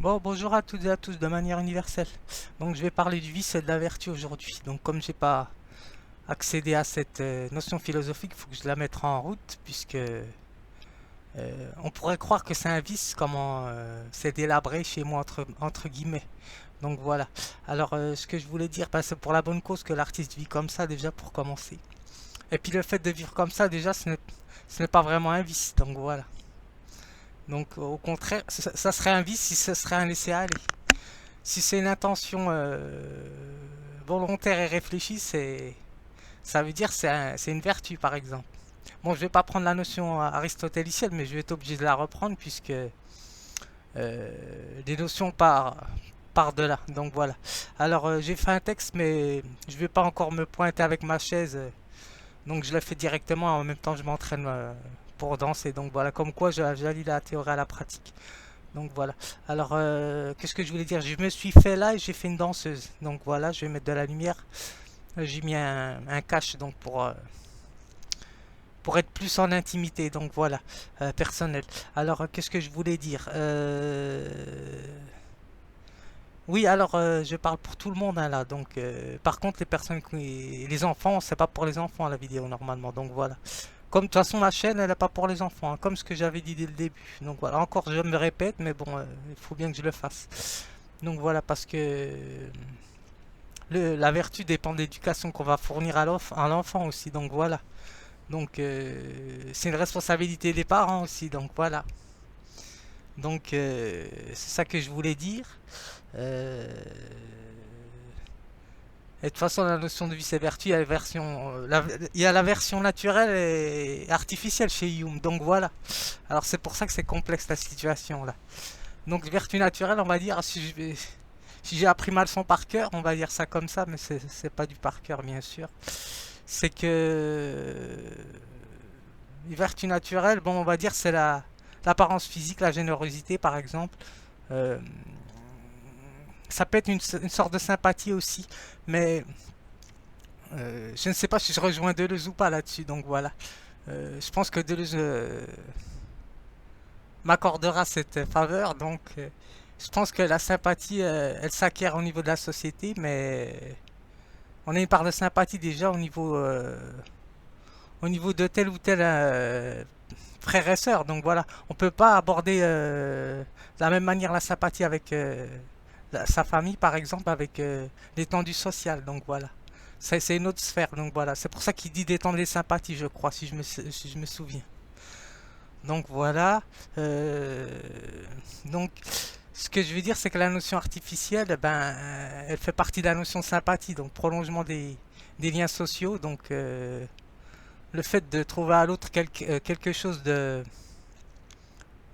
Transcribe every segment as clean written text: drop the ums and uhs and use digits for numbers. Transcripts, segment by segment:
Bon, bonjour à toutes et à tous de manière universelle. Donc, je vais parler du vice et de la vertu aujourd'hui. Donc, comme j'ai pas accédé à cette notion philosophique, il faut que je la mette en route, puisque on pourrait croire que c'est un vice, comment c'est délabré chez moi entre guillemets. Donc voilà. Alors, ce que je voulais dire, bah, c'est pour la bonne cause que l'artiste vit comme ça déjà pour commencer. Et puis le fait de vivre comme ça déjà, ce n'est pas vraiment un vice. Donc voilà. Donc au contraire, ça serait un vice si ce serait un laisser-aller. Si c'est une intention volontaire et réfléchie, ça veut dire c'est une vertu par exemple. Bon, je vais pas prendre la notion aristotélicienne, mais je vais être obligé de la reprendre puisque des notions par de là. Donc voilà. Alors j'ai fait un texte, mais je vais pas encore me pointer avec ma chaise, donc je le fais directement. En même temps, je m'entraîne pour danser. Donc voilà, comme quoi j'allie la théorie à la pratique. Donc voilà. Alors, qu'est-ce que je voulais dire? Je me suis fait là et j'ai fait une danseuse. Donc voilà, je vais mettre de la lumière. J'ai mis un cache donc pour être plus en intimité. Donc voilà, personnel. Alors, qu'est-ce que je voulais dire? Oui, alors je parle pour tout le monde hein, là. Donc, par contre, les enfants, c'est pas pour les enfants la vidéo normalement. Donc voilà. Comme de toute façon la chaîne elle n'est pas pour les enfants, hein, comme ce que j'avais dit dès le début. Donc voilà, encore je me répète, mais bon, il faut bien que je le fasse. Donc voilà, parce que la vertu dépend de l'éducation qu'on va fournir à l'enfant aussi. Donc voilà. Donc c'est une responsabilité des parents aussi. Donc voilà. Donc c'est ça que je voulais dire. Euh, Et de toute façon, la notion de vice et vertu, il y a la version naturelle et artificielle chez Hume. Donc voilà. Alors c'est pour ça que c'est complexe la situation là. Donc vertu naturelle, on va dire, si j'ai appris ma leçon par cœur, on va dire ça comme ça, mais c'est pas du par cœur bien sûr. C'est que les vertus naturelles, bon, on va dire c'est l'apparence physique, la générosité par exemple. Euh, Ça peut être une sorte de sympathie aussi, mais je ne sais pas si je rejoins Deleuze ou pas là-dessus, donc voilà. Je pense que Deleuze m'accordera cette faveur, donc je pense que la sympathie, elle s'acquiert au niveau de la société, mais on a une part de sympathie déjà au niveau de tel ou tel frère et sœur, donc voilà. On peut pas aborder de la même manière la sympathie avec sa famille, par exemple, avec l'étendue sociale, donc voilà. C'est une autre sphère, donc voilà. C'est pour ça qu'il dit d'étendre les sympathies, je crois, si je me souviens. Donc voilà. Euh, donc, ce que je veux dire, c'est que la notion artificielle, eh ben, elle fait partie de la notion de sympathie, donc prolongement des liens sociaux. Donc, le fait de trouver à l'autre quelque chose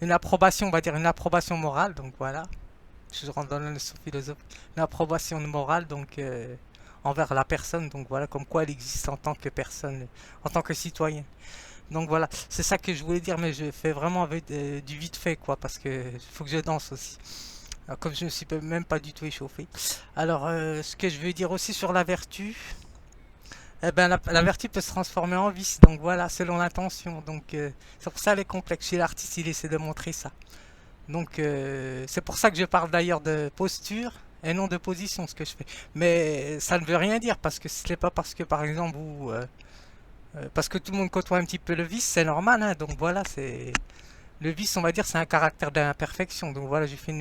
une approbation, on va dire une approbation morale. Donc voilà. Je rentre dans la notion philosophique. Une approbation morale, donc envers la personne. Donc voilà, comme quoi elle existe en tant que personne, en tant que citoyen. Donc voilà, c'est ça que je voulais dire, mais je fais vraiment avec du vite fait, quoi, parce que faut que je danse aussi. Alors, comme je ne suis même pas du tout échauffé. Alors, ce que je veux dire aussi sur la vertu, eh ben, la vertu peut se transformer en vice, donc voilà, selon l'intention. Donc, c'est pour ça elle est complexe. Chez l'artiste, il essaie de montrer ça. Donc, c'est pour ça que je parle d'ailleurs de posture et non de position, ce que je fais. Mais ça ne veut rien dire, parce que ce n'est pas parce que, par exemple, parce que tout le monde côtoie un petit peu le vice, c'est normal, hein, donc voilà, c'est le vice, on va dire, c'est un caractère d'imperfection. Donc voilà, j'ai fait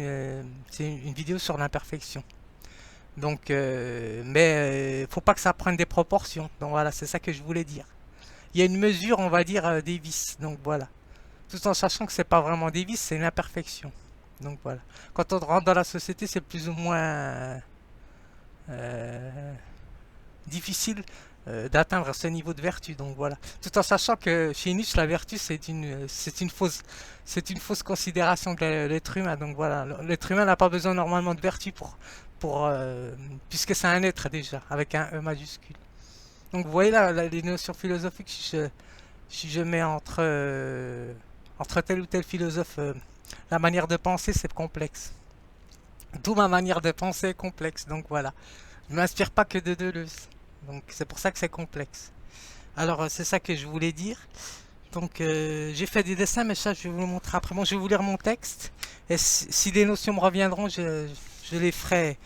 c'est une vidéo sur l'imperfection. Donc, mais faut pas que ça prenne des proportions. Donc voilà, c'est ça que je voulais dire. Il y a une mesure, on va dire, des vices. Donc voilà, tout en sachant que c'est pas vraiment des vices, c'est une imperfection. Donc voilà. Quand on rentre dans la société, c'est plus ou moins euh, difficile d'atteindre ce niveau de vertu. Donc voilà. Tout en sachant que chez Nietzsche, la vertu, c'est une fausse considération de l'être humain. Donc voilà. L'être humain n'a pas besoin normalement de vertu puisque c'est un être déjà, avec un E majuscule. Donc vous voyez là, les notions philosophiques, si je mets entre tel ou tel philosophe, la manière de penser, c'est complexe. D'où ma manière de penser est complexe. Donc voilà. Je ne m'inspire pas que de Deleuze. Donc c'est pour ça que c'est complexe. Alors c'est ça que je voulais dire. Donc j'ai fait des dessins, mais ça je vais vous le montrer après. Bon, je vais vous lire mon texte. Et si des notions me reviendront, je les ferai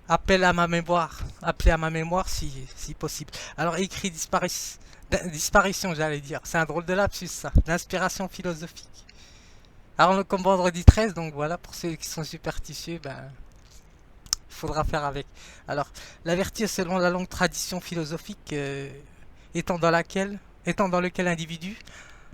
appeler à ma mémoire si possible. Alors écrit disparition, j'allais dire. C'est un drôle de lapsus ça, d'inspiration philosophique. Alors comme vendredi 13, donc voilà, pour ceux qui sont superstitieux, ben il faudra faire avec. Alors, la vertu selon la longue tradition philosophique étant dans lequel l'individu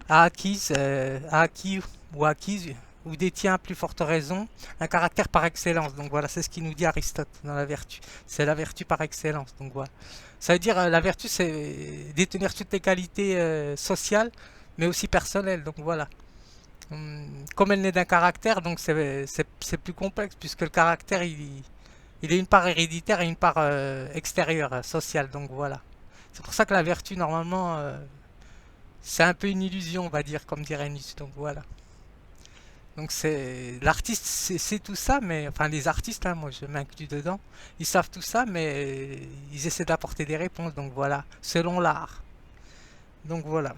a acquis ou acquise ou détient à plus forte raison un caractère par excellence. Donc voilà, c'est ce qui nous dit Aristote dans la vertu. C'est la vertu par excellence. Donc voilà. Ça veut dire la vertu, c'est détenir toutes les qualités sociales, mais aussi personnelles. Donc voilà. Comme elle naît d'un caractère, donc c'est plus complexe puisque le caractère il est une part héréditaire et une part extérieure, sociale. Donc voilà. C'est pour ça que la vertu normalement c'est un peu une illusion, on va dire, comme dirait Nietzsche. Donc voilà. Donc c'est l'artiste c'est tout ça, mais enfin les artistes, hein, moi je m'inclus dedans, ils savent tout ça, mais ils essaient d'apporter des réponses. Donc voilà, selon l'art. Donc voilà.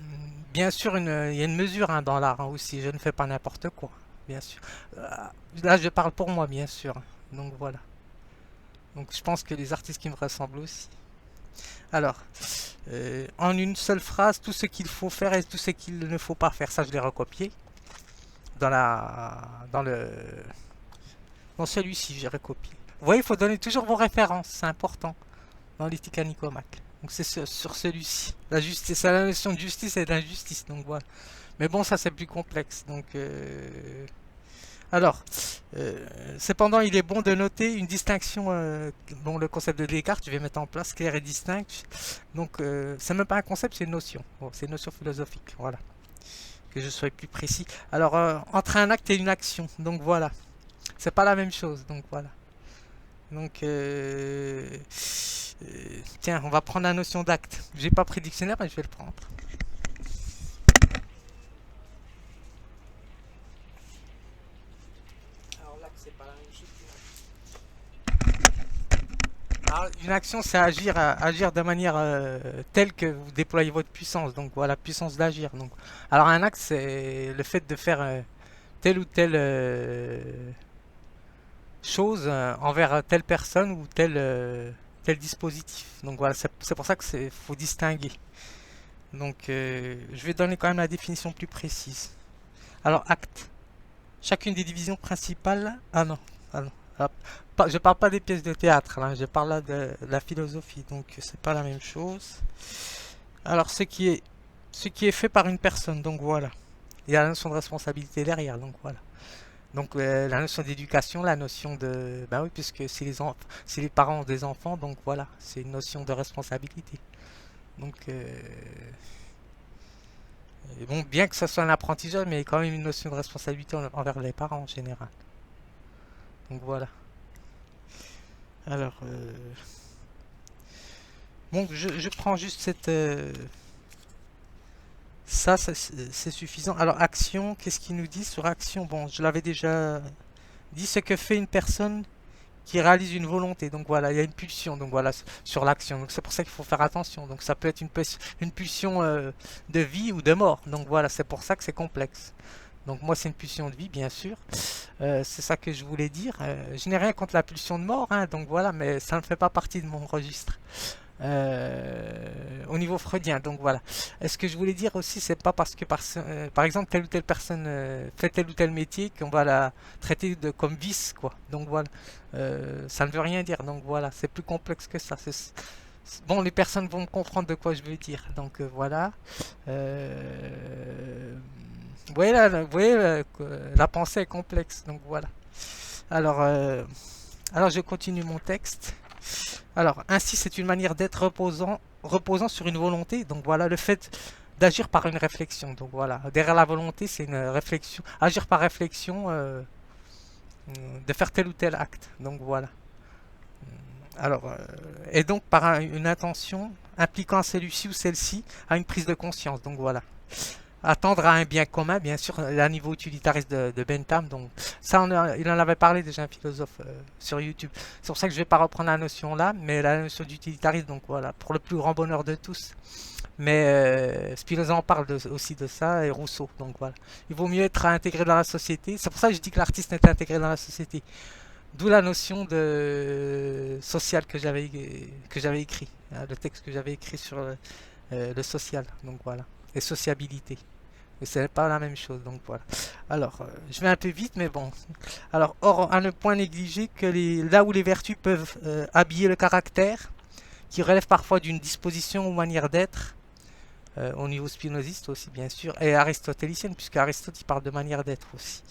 Bien sûr, il y a une mesure hein, dans l'art hein, aussi. Je ne fais pas n'importe quoi, bien sûr. Euh, Là, je parle pour moi, bien sûr. Donc voilà. Donc je pense que les artistes qui me ressemblent aussi. Alors, en une seule phrase, tout ce qu'il faut faire et tout ce qu'il ne faut pas faire. Ça, je l'ai recopié dans la, dans le, dans celui-ci, j'ai recopié. Vous voyez, il faut donner toujours vos références, c'est important dans l'éthique à Nicomac. Donc c'est sur celui-ci. La justice, c'est la notion de justice et d'injustice. Donc voilà. Mais bon, ça c'est plus complexe. Donc alors, cependant, il est bon de noter une distinction. Bon, le concept de Descartes, je vais mettre en place clair et distinct. Donc, c'est même pas un concept, c'est une notion. Bon, c'est une notion philosophique. Voilà, que je sois plus précis. Alors, entre un acte et une action. Donc voilà, c'est pas la même chose. Donc voilà. Donc, tiens, on va prendre la notion d'acte. J'ai pas pris dictionnaire, mais je vais le prendre. Alors, l'acte, c'est pas la même chose Alors, une action, c'est agir, agir de manière telle que vous déployez votre puissance. Donc voilà, puissance d'agir. Donc, alors un acte, c'est le fait de faire telle ou telle chose envers telle personne ou tel dispositif. Donc voilà, c'est pour ça que c'est faut distinguer. Donc je vais donner quand même la définition plus précise. Alors acte. Chacune des divisions principales. Ah non, ah non. Je parle pas des pièces de théâtre, là, je parle là de la philosophie, donc c'est pas la même chose. Alors ce qui est fait par une personne, donc voilà. Il y a la notion de responsabilité derrière, donc voilà. Donc la notion d'éducation, la notion de... Ben oui, puisque si les parents ont des enfants, donc voilà, c'est une notion de responsabilité. Donc, bon, bien que ce soit un apprentissage, mais il y a quand même une notion de responsabilité envers les parents en général. Donc voilà. Alors, bon, je prends juste cette... ça, c'est suffisant. Alors, action, qu'est-ce qu'il nous dit sur action? Bon, je l'avais déjà dit, ce que fait une personne qui réalise une volonté. Donc voilà, il y a une pulsion. Donc voilà, sur l'action. Donc c'est pour ça qu'il faut faire attention. Donc ça peut être une pulsion de vie ou de mort. Donc voilà, c'est pour ça que c'est complexe. Donc moi c'est une pulsion de vie, bien sûr. C'est ça que je voulais dire. Je n'ai rien contre la pulsion de mort, hein, donc voilà, mais ça ne fait pas partie de mon registre. Au niveau freudien, donc voilà. Ce que je voulais dire aussi, c'est pas parce que par exemple telle ou telle personne fait tel ou tel métier qu'on va la traiter comme vice, quoi. Donc voilà, ça ne veut rien dire. Donc voilà, c'est plus complexe que ça. Bon, les personnes vont comprendre de quoi je veux dire. Donc voilà. Vous voyez, vous voyez que la pensée est complexe. Donc voilà. Alors, alors je continue mon texte. Alors, ainsi, c'est une manière d'être reposant sur une volonté. Donc voilà, le fait d'agir par une réflexion. Donc voilà, derrière la volonté, c'est une réflexion. Agir par réflexion, de faire tel ou tel acte. Donc voilà. Alors, et donc par une intention impliquant celui-ci ou celle-ci à une prise de conscience. Donc voilà. Attendre à un bien commun, bien sûr, à niveau utilitariste de Bentham. Donc, ça, il en avait parlé déjà un philosophe sur YouTube. C'est pour ça que je ne vais pas reprendre la notion là, mais la notion d'utilitarisme, donc voilà, pour le plus grand bonheur de tous. Mais Spinoza en parle aussi de ça et Rousseau. Donc voilà. Il vaut mieux être intégré dans la société. C'est pour ça que je dis que l'artiste est intégré dans la société. D'où la notion de social que j'avais écrit. Hein, le texte que j'avais écrit sur le social. Donc voilà. Et sociabilité. Mais ce n'est pas la même chose. Donc voilà. Alors, je vais un peu vite, mais bon. Alors, or, à ne point négliger que là où les vertus peuvent habiller le caractère, qui relève parfois d'une disposition ou manière d'être, au niveau spinoziste aussi bien sûr, et aristotélicienne, puisque Aristote il parle de manière d'être aussi.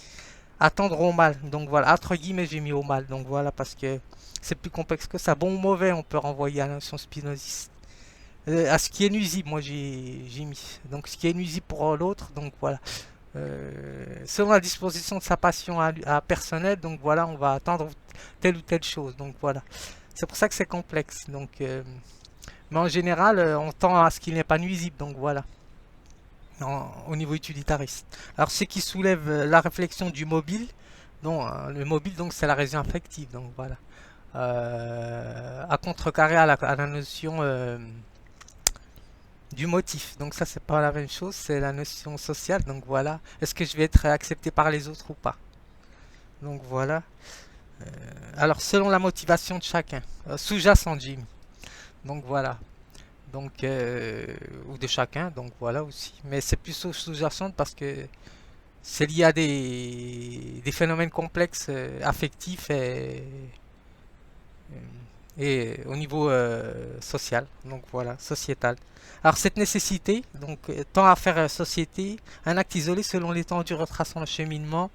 Attendre au mal, donc voilà, entre guillemets j'ai mis au mal, donc voilà, parce que c'est plus complexe que ça. Bon ou mauvais, on peut renvoyer à la notion spinoziste. À ce qui est nuisible, moi j'ai mis. Donc ce qui est nuisible pour l'autre, donc voilà. Selon la disposition de sa passion personnelle, donc voilà, on va attendre telle ou telle chose, donc voilà. C'est pour ça que c'est complexe, donc... mais en général, on tend à ce qu'il n'est pas nuisible, donc voilà, au niveau utilitariste. Alors, ce qui soulève la réflexion du mobile, donc, le mobile, donc, c'est la raison affective, donc voilà. À contrecarrer à la notion du motif. Donc ça, c'est pas la même chose, c'est la notion sociale, donc voilà. Est-ce que je vais être accepté par les autres ou pas? Donc voilà. Alors, selon la motivation de chacun, sous-jacent, Jimmy. Donc voilà. Donc ou de chacun, donc voilà aussi, mais c'est plus sous-jacente parce que c'est lié à des phénomènes complexes affectifs au niveau social, donc voilà, sociétal. Alors cette nécessité donc tend à faire société un acte isolé selon l'étendue retraçant le cheminement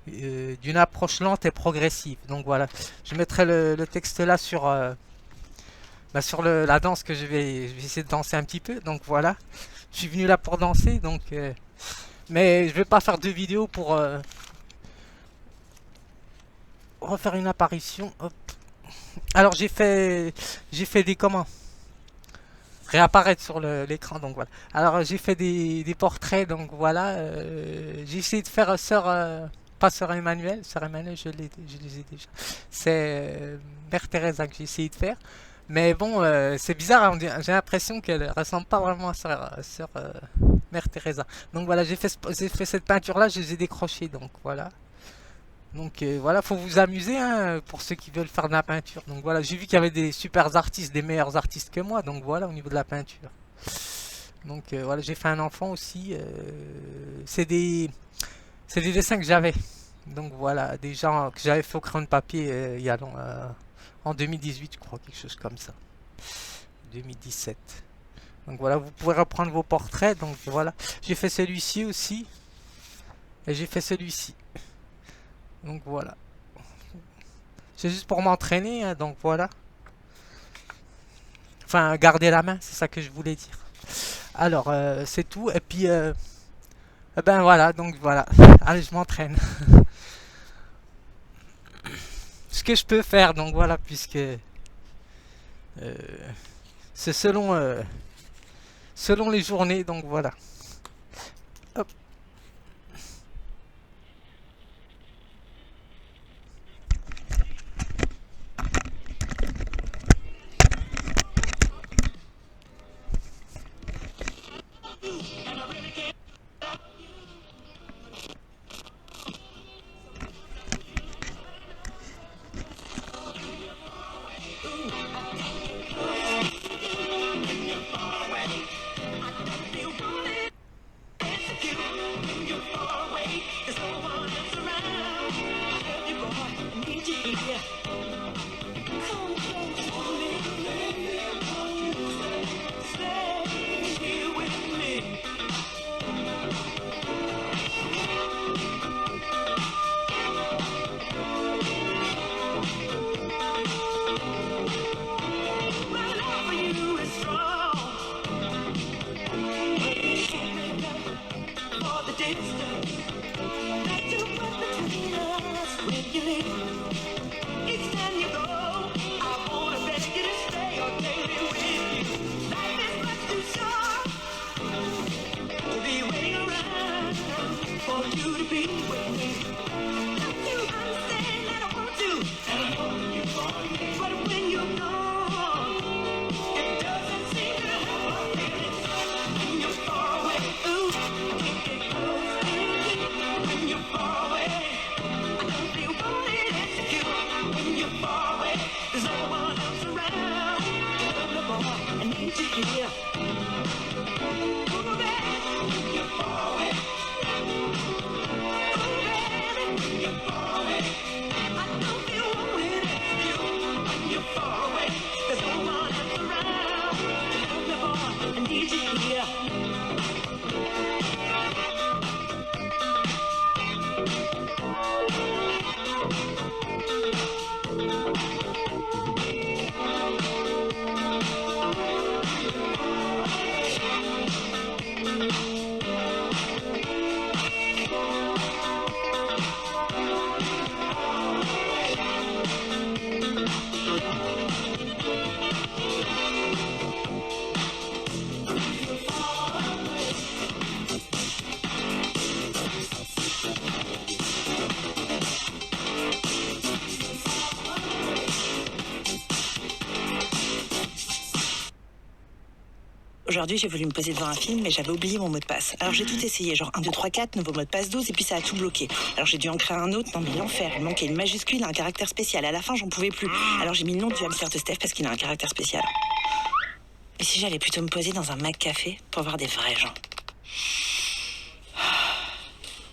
d'une approche lente et progressive. Donc voilà, je mettrai le texte là sur sur la danse que je vais essayer de danser un petit peu. Donc voilà, je suis venu là pour danser, donc mais je vais pas faire de vidéo pour refaire une apparition. Hop. Alors j'ai fait des comment réapparaître sur l'écran, donc voilà. Alors j'ai fait des portraits, donc voilà. J'ai essayé de faire pas Sœur Emmanuel je les ai déjà. C'est Mère Teresa que j'ai essayé de faire. Mais bon, c'est bizarre, j'ai l'impression qu'elle ressemble pas vraiment à sœur Mère Teresa. Donc voilà, j'ai fait cette peinture-là, je les ai décrochées, donc voilà. Donc voilà, faut vous amuser hein, pour ceux qui veulent faire de la peinture. Donc voilà, j'ai vu qu'il y avait des super artistes, des meilleurs artistes que moi, donc voilà au niveau de la peinture. Donc voilà, j'ai fait un enfant aussi. C'est des dessins que j'avais. Donc voilà, des gens que j'avais fait au crayon de papier il y a en 2018, je crois, quelque chose comme ça. 2017. Donc voilà, vous pouvez reprendre vos portraits. Donc voilà, j'ai fait celui-ci aussi. Et j'ai fait celui-ci. Donc voilà. C'est juste pour m'entraîner, hein, donc voilà. Enfin, garder la main, c'est ça que je voulais dire. Alors, c'est tout. Et puis, ben voilà, donc voilà. Allez, je m'entraîne. Ce que je peux faire, donc voilà, puisque c'est selon les journées, donc voilà. Hop. Aujourd'hui, j'ai voulu me poser devant un film, mais j'avais oublié mon mot de passe. Alors j'ai tout essayé, genre 1, 2, 3, 4, nouveau mot de passe 12, et puis ça a tout bloqué. Alors j'ai dû en créer un autre, non mais l'enfer, il manquait une majuscule et un caractère spécial. À la fin, j'en pouvais plus. Alors j'ai mis le nom du hamster de Steph parce qu'il a un caractère spécial. Et si j'allais plutôt me poser dans un McCafé pour voir des vrais gens?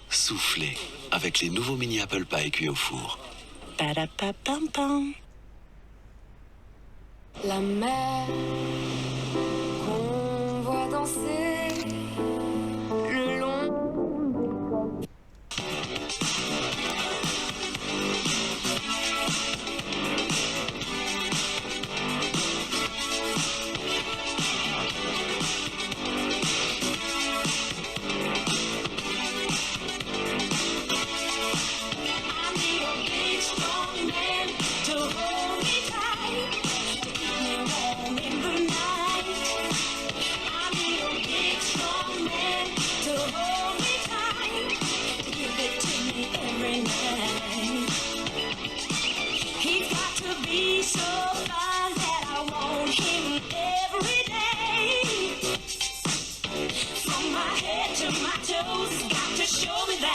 Soufflez avec les nouveaux mini Apple Pie cuits au four. Padapapam. La mer qu'on voit danser le long.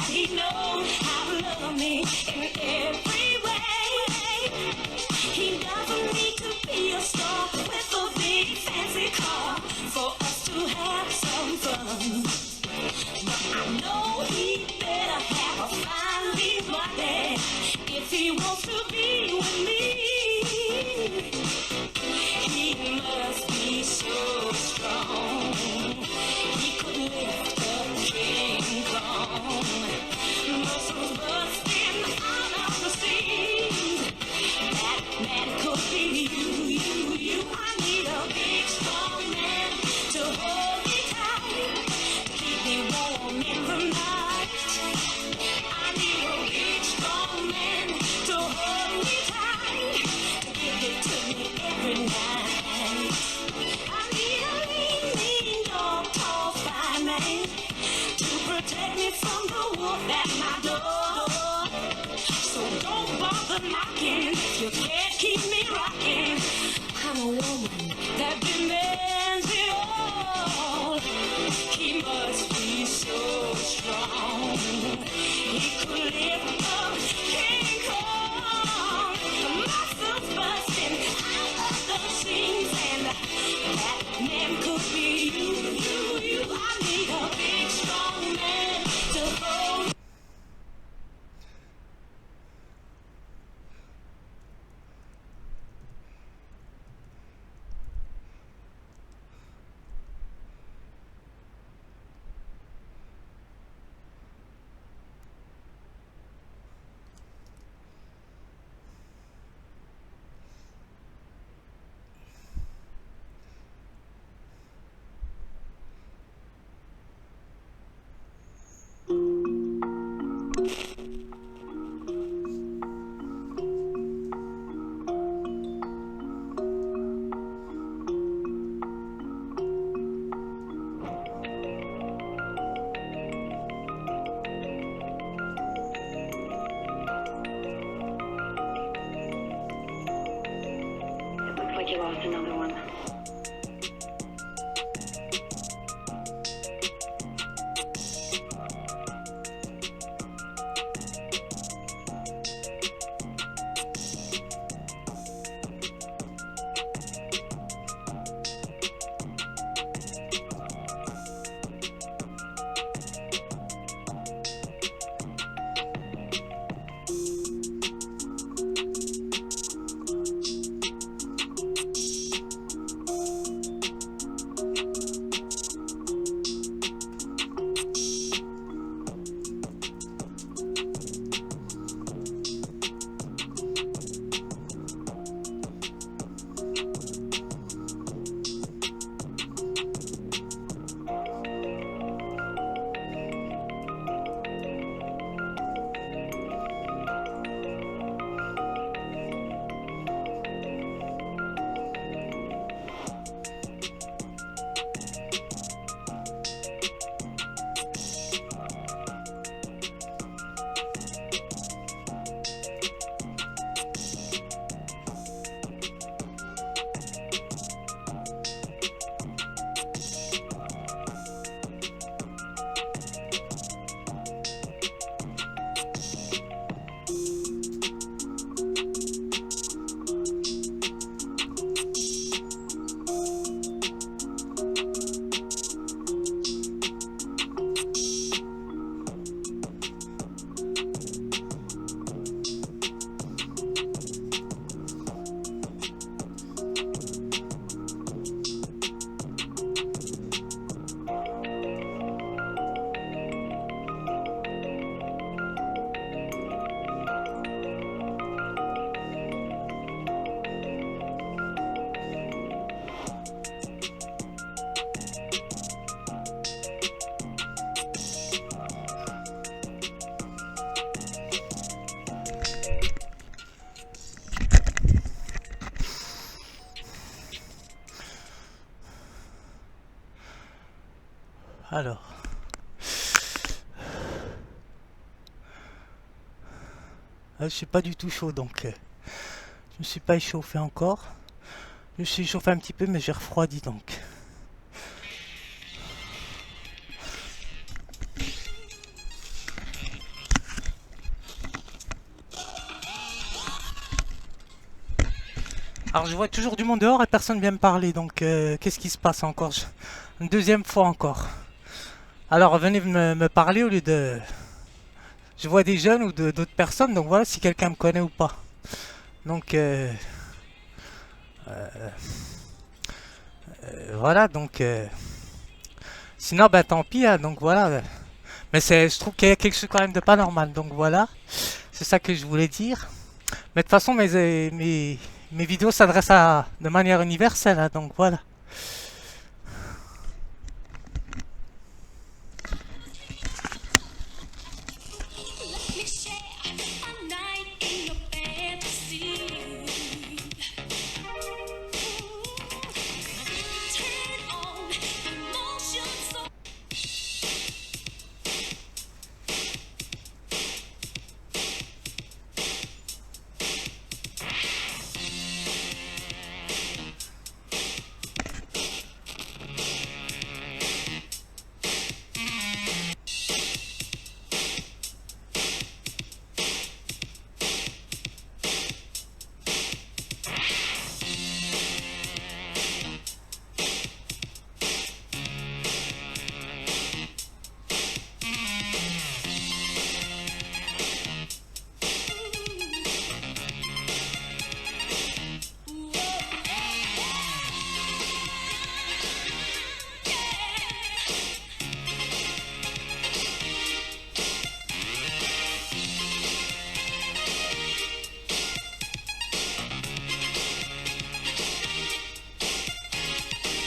He knows how to love me in every way. He doesn't need to be a star with a big fancy car for us to have some fun. But I know he better have a fine leave money if he wants to be with me. He must be so strong. He could lift a King Kong. Muscles busting out of the seams. That man could be you. I need a big strong man to hold me tight, keep me warm in the night. I need a big strong man to hold me tight, to give it to me every night. I need a lean, dog, tall, fine man to protect me from the wolf at my door. So don't bother knocking, you can't keep me rocking. I'm a woman that demands it all. He must be so strong. He could lift up King Kong. Muscles busting out of the seams, and that man could be you. I need a big strong man to hold. Like you lost another one. Alors. Je suis pas du tout chaud donc je me suis pas échauffé encore. Je me suis échauffé un petit peu mais j'ai refroidi donc. Alors je vois toujours du monde dehors et personne vient me parler donc qu'est-ce qui se passe encore? Une deuxième fois encore. Alors venez me parler au lieu de... Je vois des jeunes ou d'autres personnes donc voilà si quelqu'un me connaît ou pas. Donc voilà donc sinon ben tant pis hein, donc voilà. Mais je trouve qu'il y a quelque chose quand même de pas normal donc voilà. C'est ça que je voulais dire. Mais de toute façon mes vidéos s'adressent de manière universelle hein, donc voilà. Let me share a night in your fantasy. Turn on emotions so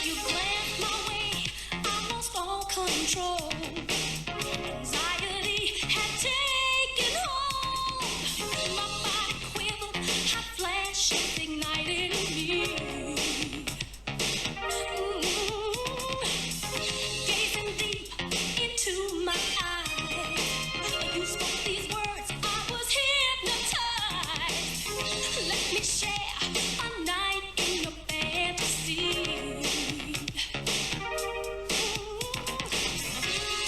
you glance my way, I lost all control. Anxiety had taken hold. My body quivered, hot flashes ignited in me. Gazing deep into my eyes, you spoke these words, I was hypnotized. Let me share a night in your fantasy.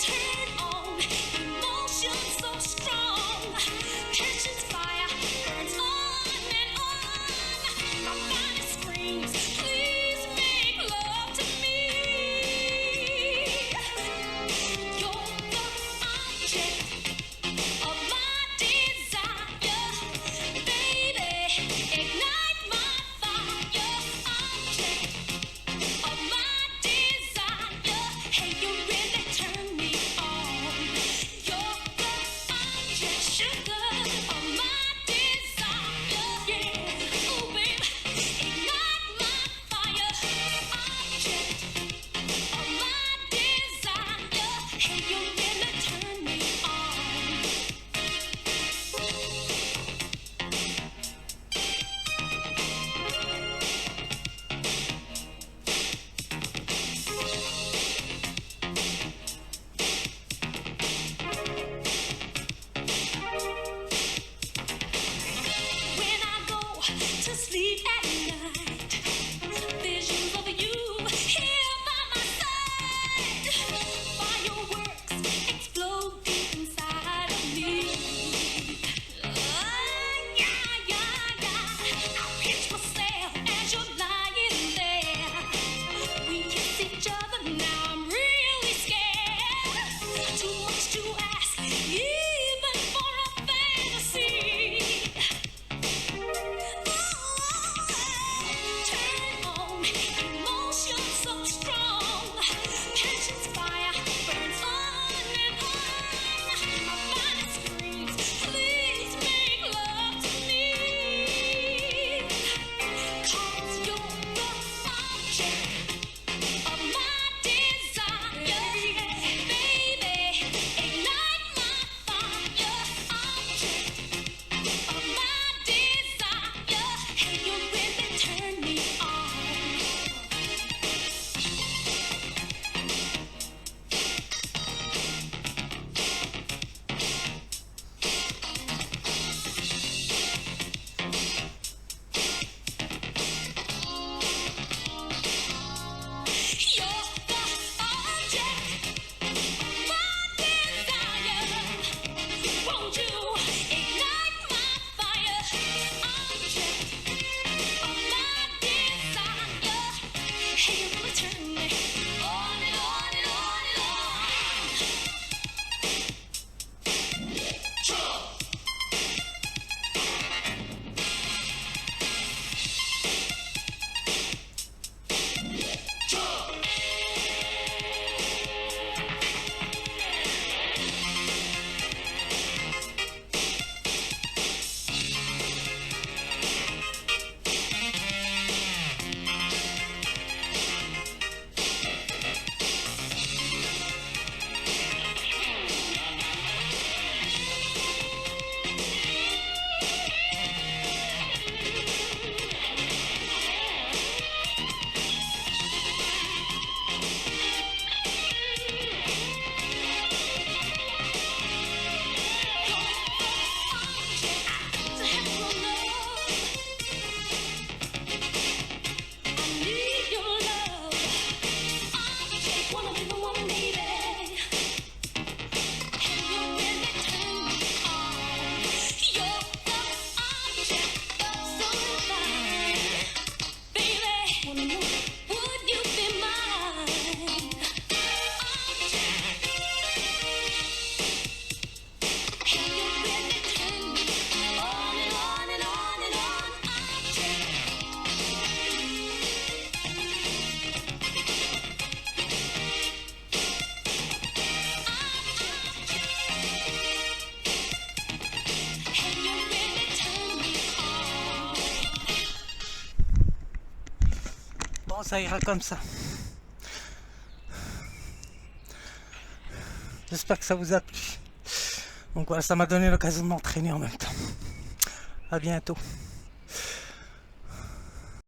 Turn on emotions so strong. Passion's fire burns on and on. My body screams, please make love to me. You're the object of my desire, baby. Ignite my fire, object of my desire. Hey, you really turn me on. You're the object, sugar of my desire. Yeah, ooh, baby, ignite my fire, object of my desire. Hey, you really turn me on. When I go to sleep at night, visions of you here by my side. Fireworks explode deep inside of me. Yeah, yeah, yeah. I pinch myself as you're lying there. We kiss each other now. I'm really scared. Too much to ask, even for a fantasy. Bon, ça ira comme ça. J'espère que ça vous a plu. Donc voilà, ça m'a donné l'occasion de m'entraîner en même temps. À bientôt.